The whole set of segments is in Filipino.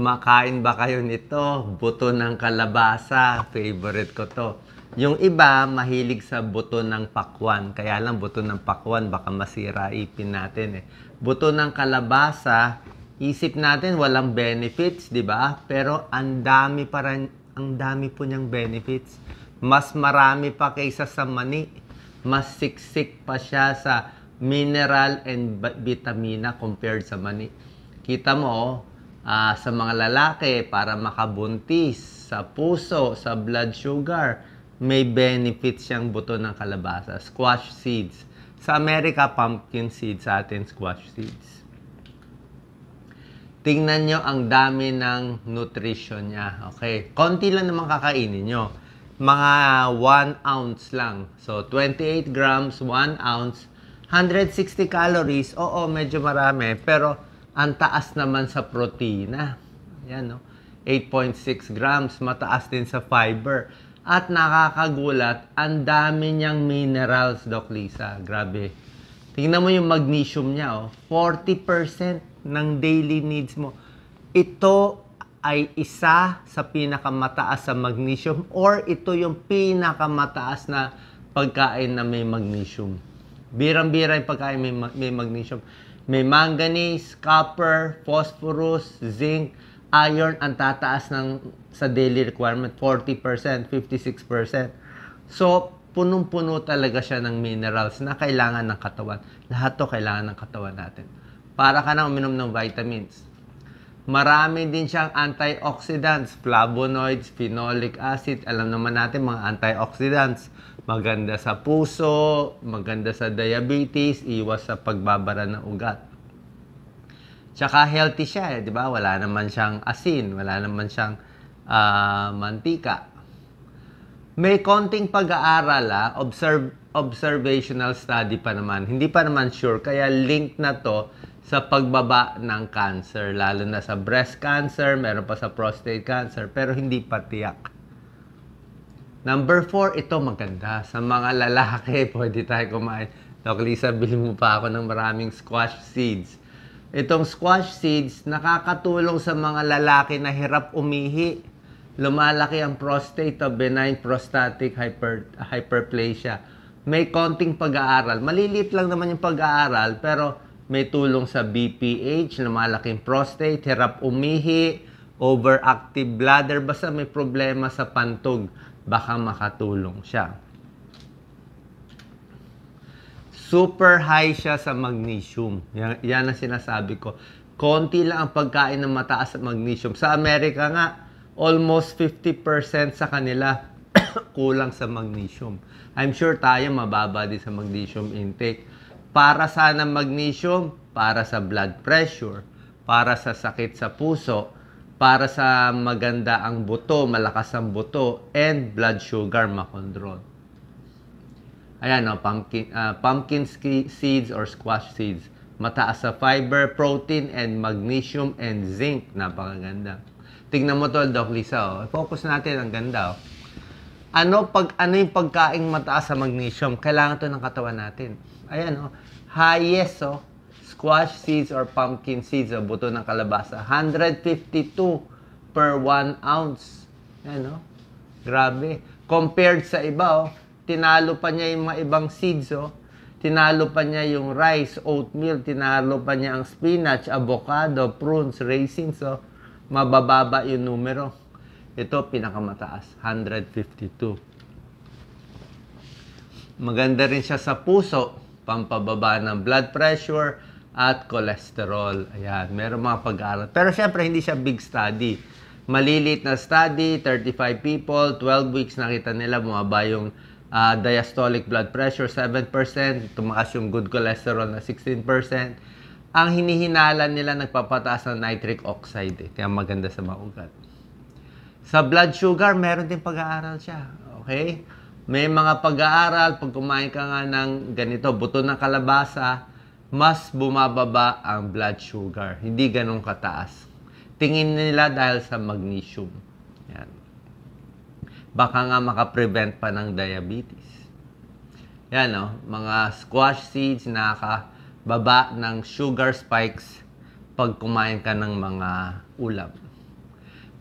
Kumakain ba kayo nito? Buto ng kalabasa. Favorite ko to. Yung iba, mahilig sa buto ng pakwan. Kaya lang, buto ng pakwan, baka masira ipin natin eh. Buto ng kalabasa, isip natin walang benefits, di ba? Pero ang dami po niyang benefits. Mas marami pa kaysa sa mani. Mas siksik pa siya sa mineral and vitamina compared sa mani. Kita mo, sa mga lalaki, para makabuntis, sa puso, sa blood sugar, may benefits siyang buto ng kalabasa. Squash seeds. Sa Amerika, pumpkin seeds. Sa atin, squash seeds. Tingnan nyo ang dami ng nutrition niya. Okay? Konti lang naman kakainin nyo. Mga 1 ounce lang. So, 28 grams, 1 ounce, 160 calories. Oo, medyo marami. Pero, ang taas naman sa protina. Yan, no? 8.6 grams. Mataas din sa fiber. At nakakagulat, ang dami niyang minerals, Doc Lisa. Grabe. Tingnan mo yung magnesium niya, oh. 40% ng daily needs mo. Ito ay isa sa pinakamataas sa magnesium or ito yung pinakamataas na pagkain na may magnesium. Birang-bira yung pagkain may magnesium. May manganese, copper, phosphorus, zinc, iron, ang tataas sa daily requirement, 40%, 56%. So, punong-puno talaga siya ng minerals na kailangan ng katawan. Lahat to kailangan ng katawan natin. Para ka na uminom ng vitamins. Marami din siyang antioxidants, flavonoids, phenolic acid. Alam naman natin mga antioxidants. Maganda sa puso, maganda sa diabetes, iwas sa pagbabara ng ugat. Tsaka healthy siya, di ba? Wala naman siyang asin, wala naman siyang mantika. May konting pag-aaral, observational study pa naman. Hindi pa naman sure, kaya link na to sa pagbaba ng cancer. Lalo na sa breast cancer, meron pa sa prostate cancer, pero hindi pa tiyak. Number 4, ito maganda. Sa mga lalaki, pwede tayo kumain. Doc Lisa, bilhin mo pa ako ng maraming squash seeds. Itong squash seeds, nakakatulong sa mga lalaki na hirap umihi. Lumalaki ang prostate o benign prostatic hyperplasia. May konting pag-aaral. Malilit lang naman yung pag-aaral, pero may tulong sa BPH, lumalaking prostate, hirap umihi, overactive bladder, basta may problema sa pantog, baka makatulong siya. Super high siya sa magnesium. Yan ang sinasabi ko. Konti lang ang pagkain ng mataas sa magnesium. Sa Amerika nga, almost 50% sa kanila kulang sa magnesium. I'm sure tayo mababa din sa magnesium intake. Para sana magnesium, para sa blood pressure, para sa sakit sa puso, para sa maganda ang buto, malakas ang buto, and blood sugar makontrol. Ayan, no, pumpkin seeds or squash seeds. Mataas sa fiber, protein, and magnesium, and zinc. Napakaganda. Tingnan mo to, Doc Lisa. Oh. Focus natin, ang ganda. Oh. Ano yung pagkaing mataas sa magnesium? Kailangan to ng katawan natin. Ayan, oh. Highest, oh. Squash seeds or pumpkin seeds, oh, buto ng kalabasa. 152 per 1 ounce. Ayan, oh. Grabe. Compared sa iba, oh. Tinalo pa niya yung mga ibang seeds, oh. Tinalo pa niya yung rice, oatmeal, tinalo pa niya ang spinach, avocado, prunes, raisins, oh. Mabababa yung numero. Ito, pinakamataas, 152. Maganda rin siya sa puso, pampababa ng blood pressure at cholesterol. Ayan, meron mga pag-aaral. Pero syempre, hindi siya big study. Malilit na study, 35 people, 12 weeks nakita nila bumaba yung diastolic blood pressure 7%, tumaas yung good cholesterol na 16%. Ang hinihinala nila nagpapataas ng nitric oxide, kaya maganda sa mga ugat. Sa blood sugar, meron din pag-aaral siya. Okay? May mga pag-aaral, pag kumain ka nga ng ganito, buto ng kalabasa, mas bumababa ang blood sugar. Hindi ganun kataas. Tingin nila dahil sa magnesium. Yan. Baka nga makaprevent pa ng diabetes. Yan, no? Mga squash seeds nakakababa ng sugar spikes pag kumain ka ng mga ulam.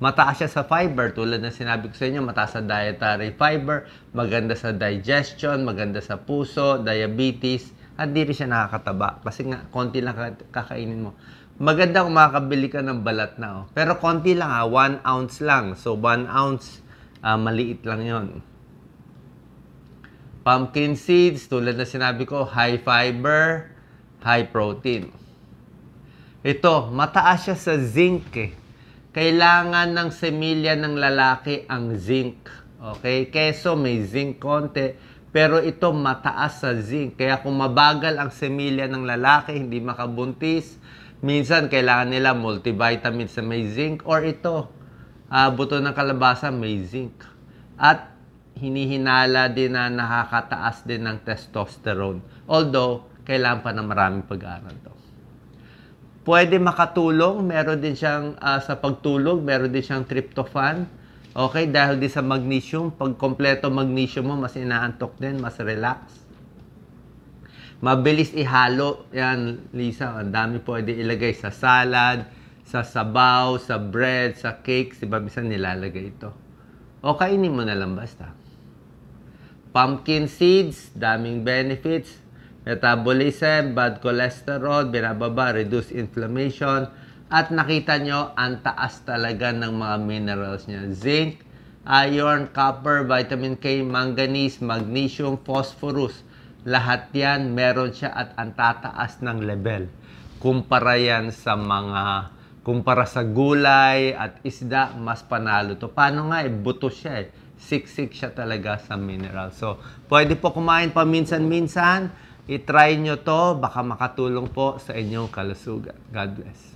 Mataas siya sa fiber, tulad na sinabi ko sa inyo, mataas sa dietary fiber, maganda sa digestion, maganda sa puso, diabetes, at di rin siya nakakataba. Kasi nga, konti lang kakainin mo. Maganda kung makakabili ka ng balat na. Oh. Pero konti lang 1 ounce lang. So, 1 ounce, maliit lang yon. Pumpkin seeds, tulad na sinabi ko, high fiber, high protein. Ito, mataas siya sa zinc eh. Kailangan ng semilya ng lalaki ang zinc. Okay? Keso may zinc konti, pero ito mataas sa zinc. Kaya kung mabagal ang semilya ng lalaki, hindi makabuntis, minsan kailangan nila multivitamins na may zinc, or ito, buto ng kalabasa may zinc. At hinihinala din na nakakataas din ng testosterone. Although, kailangan pa ng maraming pag-aaral to. Pwede makatulong, meron din siyang sa pagtulog, meron din siyang tryptophan. Okay, dahil din sa magnesium, pag kompleto magnesium mo, mas inaantok din, mas relax. Mabilis ihalo, yan Lisa, ang dami pwede ilagay sa salad, sa sabaw, sa bread, sa cakes, diba minsan nilalagay ito. O kainin mo na lang basta. Pumpkin seeds, daming benefits. Metabolism, bad cholesterol, binababa, reduce inflammation. At nakita nyo, ang taas talaga ng mga minerals niya. Zinc, iron, copper, vitamin K, manganese, magnesium, phosphorus. Lahat yan, meron siya at ang tataas ng level. Kumpara yan sa kumpara sa gulay at isda, mas panalo to. Paano nga buto siya Siksik siya talaga sa mineral. So, pwede po kumain pa minsan-minsan. I-try nyo to, baka makatulong po sa inyong kalusugan. God bless.